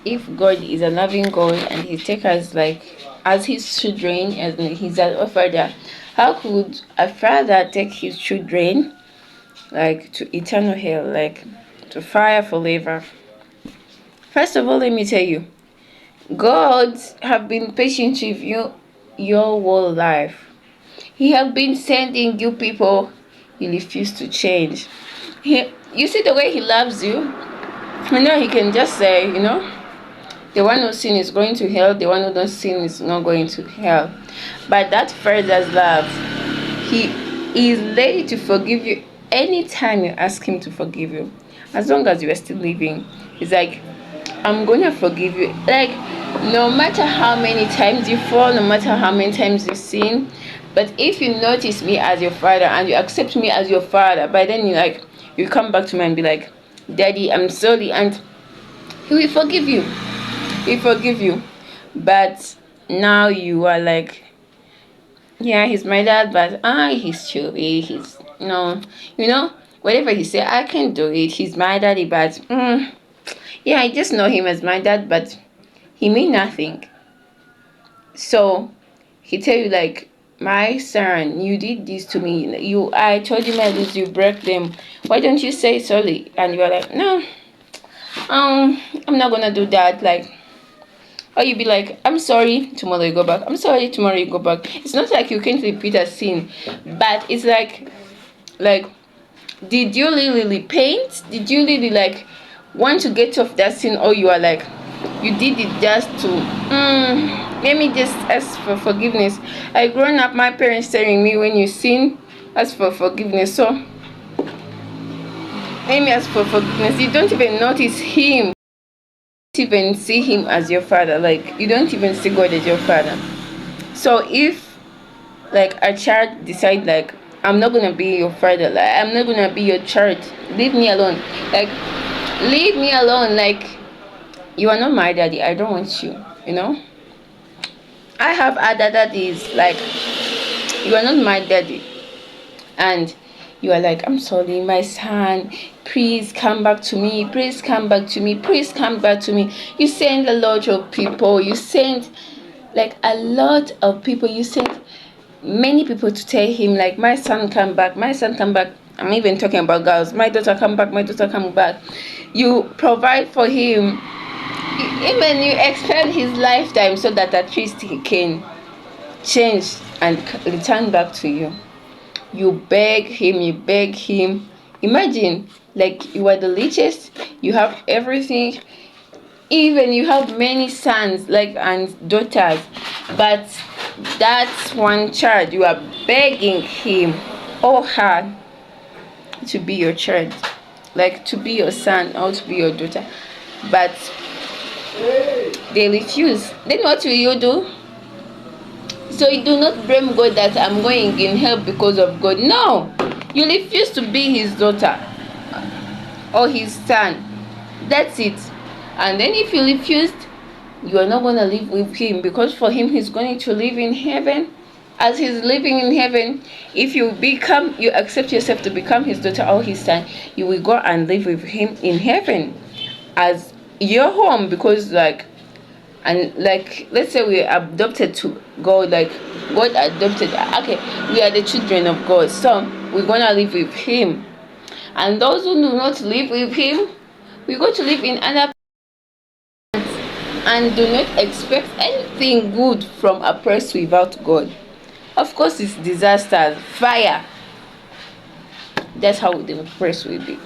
if God is a loving God and He takes us like as His children, as He's our Father, how could a father take his children like to eternal hell, like to fire forever? First of all, let me tell you, God have been patient with you your whole life. He have been sending you people. You refuse to change. You see the way He loves you. He can just say, the one who sin is going to hell, the one who don't sin is not going to hell. But that Father's love, He is ready to forgive you anytime you ask Him to forgive you. As long as you are still living, He's like, I'm gonna forgive you. Like, no matter how many times you fall, no matter how many times you sin, but if you notice me as your Father and you accept me as your Father, by then you come back to me and be like, Daddy, I'm sorry, and He will forgive you. He forgive you. But now you are like, yeah, he's my dad, but he's chubby. He's whatever he say, I can do it. He's my daddy, but yeah, I just know him as my dad, but he mean nothing. So he tell you like, my son, you did this to me. I told you my rules, you break them. Why don't you say sorry? And you are like, no, I'm not gonna do that. Like, or you be like, I'm sorry, tomorrow you go back. I'm sorry, tomorrow you go back. It's not like you can't repeat a sin, but it's like, did you really repent? Did you really like want to get off that sin, or you are like, you did it just to let me just ask for forgiveness. I grown up, my parents telling me when you sin, ask for forgiveness. So let me ask for forgiveness. You don't even notice Him, even see Him as your Father. Like, you don't even see God as your Father. So if like a child decide like, I'm not gonna be your father, like I'm not gonna be your child, leave me alone, like leave me alone, like you are not my daddy, I don't want you. I have other daddies, like you are not my daddy. And you are like, I'm sorry, my son, please come back to me, please come back to me, please come back to me. You send a lot of people, you send like a lot of people, you send many people to tell him like, my son come back, my son come back. I'm even talking about girls, my daughter come back, my daughter come back. You provide for him, even you extend his lifetime so that at least he can change and return back to you. You beg him. Imagine, like, you are the richest, you have everything, even you have many sons like and daughters, but that's one child you are begging him or her to be your child, like to be your son or to be your daughter, but they refuse. Then what will you do? So you do not blame God that I'm going in hell because of God. No, you refuse to be his daughter or his son. That's it. And then if you refused, you are not going to live with him, because for him he's going to live in heaven. As he's living in heaven, if you accept yourself to become his daughter or his son, you will go and live with him in heaven as your home. Because let's say we are adopted to God, like God adopted, okay, we are the children of God, so we're gonna live with him. And those who do not live with him, we go to live in another and do not expect anything good from a person without God. Of course, it's disaster, fire. That's how the press will be.